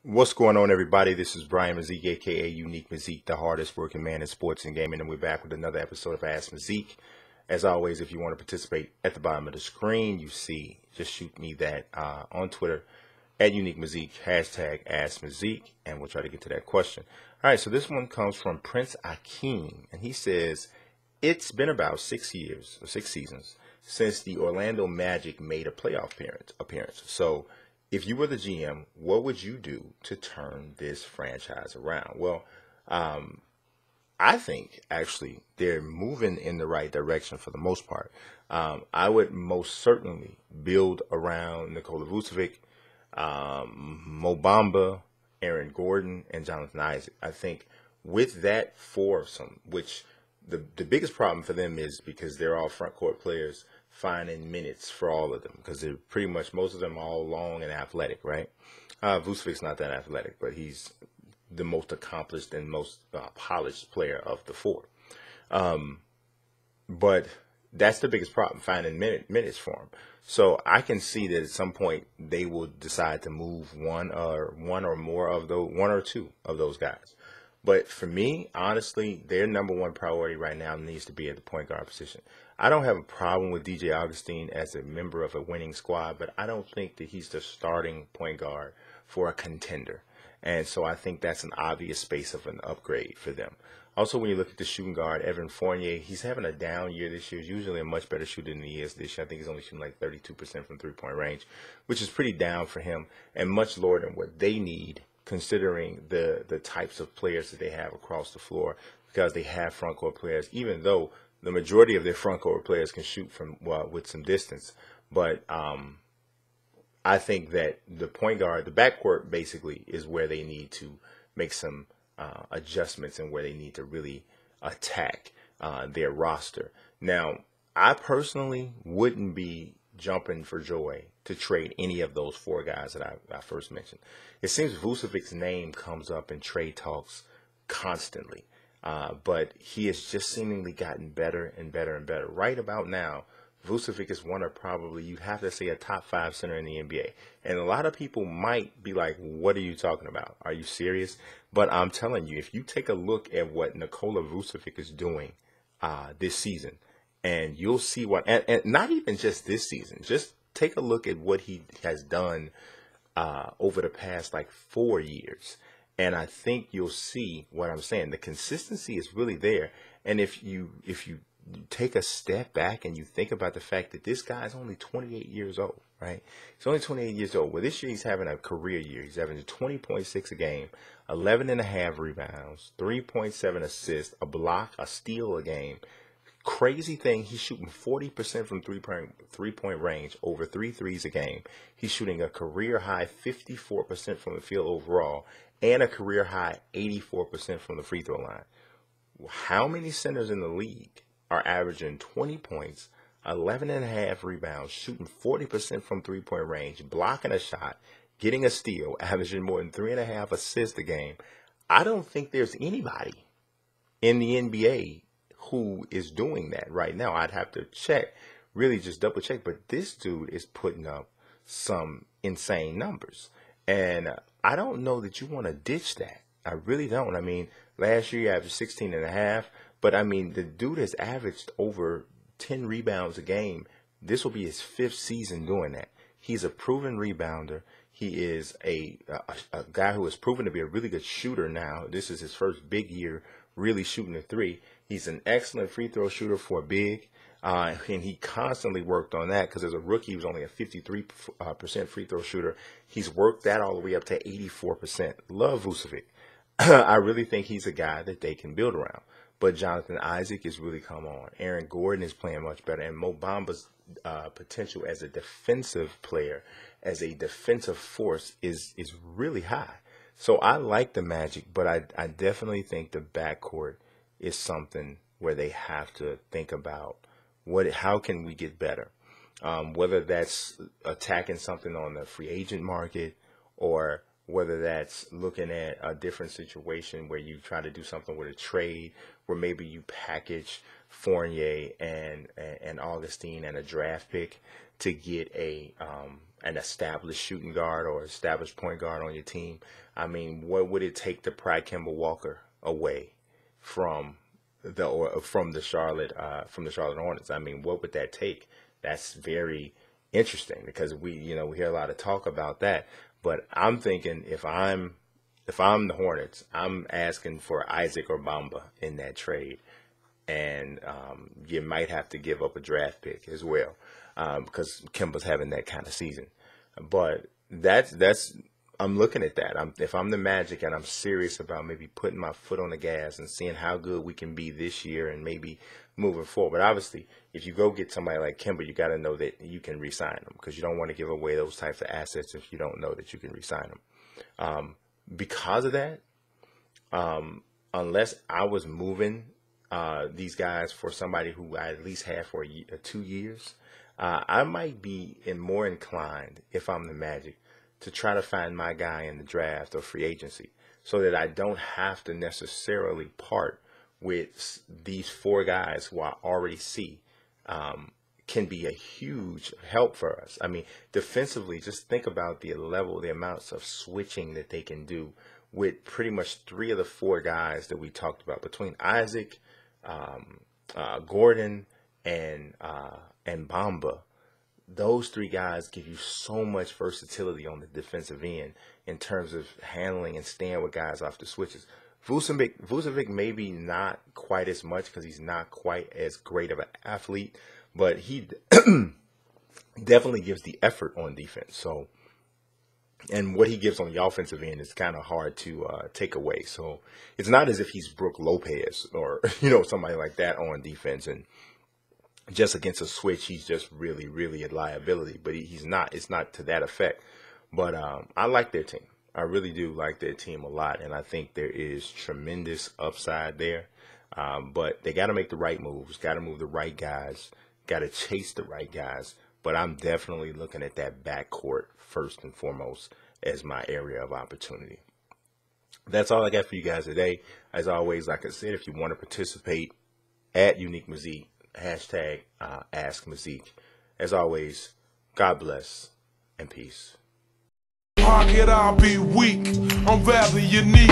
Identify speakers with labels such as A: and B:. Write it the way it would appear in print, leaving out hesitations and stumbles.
A: What's going on, everybody? This is Brian Mazique, aka Unique Mazique, the hardest working man in sports and gaming, and we're back with another episode of Ask Mazique. As always, if you want to participate, at the bottom of the screen, you see, just shoot me that on Twitter at Unique Mazique, hashtag Ask Mazique, and we'll try to get to that question. All right, so this one comes from Prince Akeem, and he says, it's been about 6 years, or 6 seasons, since the Orlando Magic made a playoff appearance. So, if you were the GM, what would you do to turn this franchise around? Well, I think actually they're moving in the right direction for the most part. I would most certainly build around Nikola Vucevic, Mo Bamba, Aaron Gordon, and Jonathan Isaac. I think with that foursome, which the biggest problem for them is because they're all front court players, finding minutes for all of them because they're pretty much most of them are all long and athletic, right? Vucevic's not that athletic, but he's the most accomplished and most polished player of the four. But that's the biggest problem, finding minutes for him. So I can see that at some point they will decide to move one or more of those, one or two of those guys. But for me, honestly, their number one priority right now needs to be at the point guard position. I don't have a problem with DJ Augustine as a member of a winning squad, but I don't think that he's the starting point guard for a contender. And so I think that's an obvious space of an upgrade for them. Also, when you look at the shooting guard, Evan Fournier, he's having a down year this year. He's usually a much better shooter than he is this year. I think he's only shooting like 32% from three-point range, which is pretty down for him and much lower than what they need, considering the types of players that they have across the floor, because they have front court players, even though the majority of their front court players can shoot from with some distance. But I think that the point guard, the backcourt basically is where they need to make some adjustments and where they need to really attack their roster. Now, I personally wouldn't be jumping for joy to trade any of those four guys that I first mentioned. It seems Vucevic's name comes up in trade talks constantly, but he has just seemingly gotten better and better and better. Right about now, Vucevic is one of probably, you'd have to say, a top 5 center in the NBA. And a lot of people might be like, what are you talking about? Are you serious? But I'm telling you, if you take a look at what Nikola Vucevic is doing this season, and you'll see what, and not even just this season, just take a look at what he has done over the past like 4 years. And I think you'll see what I'm saying. The consistency is really there. And if you take a step back and you think about the fact that this guy is only 28 years old, right? He's only 28 years old. Well, this year he's having a career year. He's having 20.6 a game, 11.5 rebounds, 3.7 assists, a block, a steal a game. Crazy thing, he's shooting 40% from three-point range, over 3 threes a game. He's shooting a career high 54% from the field overall and a career high 84% from the free throw line. How many centers in the league are averaging 20 points, 11.5 rebounds, shooting 40% from three-point range, blocking a shot, getting a steal, averaging more than 3.5 assists a game? I don't think there's anybody in the NBA who is doing that right now. I'd have to check, really just double check, but this dude is putting up some insane numbers. And I don't know that you want to ditch that. I really don't. I mean, last year he averaged 16.5, but I mean, the dude has averaged over 10 rebounds a game. This will be his 5th season doing that. He's a proven rebounder. He is a guy who has proven to be a really good shooter now. This is his first big year really shooting the three. He's an excellent free throw shooter for a big, and he constantly worked on that because as a rookie, he was only a 53% free throw shooter. He's worked that all the way up to 84%. Love Vucevic. I really think he's a guy that they can build around. But Jonathan Isaac has really come on. Aaron Gordon is playing much better. And Mo Bamba's potential as a defensive player, as a defensive force, is really high. So I like the Magic, but I definitely think the backcourt is something where they have to think about how can we get better? Whether that's attacking something on the free agent market or whether that's looking at a different situation where you try to do something with a trade where maybe you package Fournier and Augustine and a draft pick to get a an established shooting guard or established point guard on your team. I mean, what would it take to pry Kemba Walker away from the Charlotte Hornets? I mean, what would that take? That's very interesting because we hear a lot of talk about that. But I'm thinking if I'm the Hornets, I'm asking for Isaac or Bamba in that trade, and you might have to give up a draft pick as well because Kemba's having that kind of season. But that's I'm looking at that. If I'm the Magic and I'm serious about maybe putting my foot on the gas and seeing how good we can be this year and maybe moving forward. But obviously, if you go get somebody like Kemba, you got to know that you can re-sign them because you don't want to give away those types of assets if you don't know that you can re-sign them. Because of that, unless I was moving these guys for somebody who I at least had for 2 years, I might be more inclined, if I'm the Magic, to try to find my guy in the draft or free agency so that I don't have to necessarily part with these 4 guys who I already see can be a huge help for us. I mean, defensively, just think about the amounts of switching that they can do with pretty much 3 of the 4 guys that we talked about between Isaac, Gordon, and Bamba. Those 3 guys give you so much versatility on the defensive end in terms of handling and staying with guys off the switches. Vucevic maybe not quite as much because he's not quite as great of an athlete, but he definitely gives the effort on defense. So, and what he gives on the offensive end is kind of hard to take away. So it's not as if he's Brook Lopez or somebody like that on defense and just against a switch, he's just really, really a liability. But he's not. It's not to that effect. But I like their team. I really do like their team a lot, and I think there is tremendous upside there. But they got to make the right moves. Got to move the right guys. Got to chase the right guys. But I'm definitely looking at that backcourt first and foremost as my area of opportunity. That's all I got for you guys today. As always, like I said, if you want to participate, at Unique Mazique. Hashtag Ask Mazique. As always, God bless and peace.
B: How could I be weak? I'm rather unique.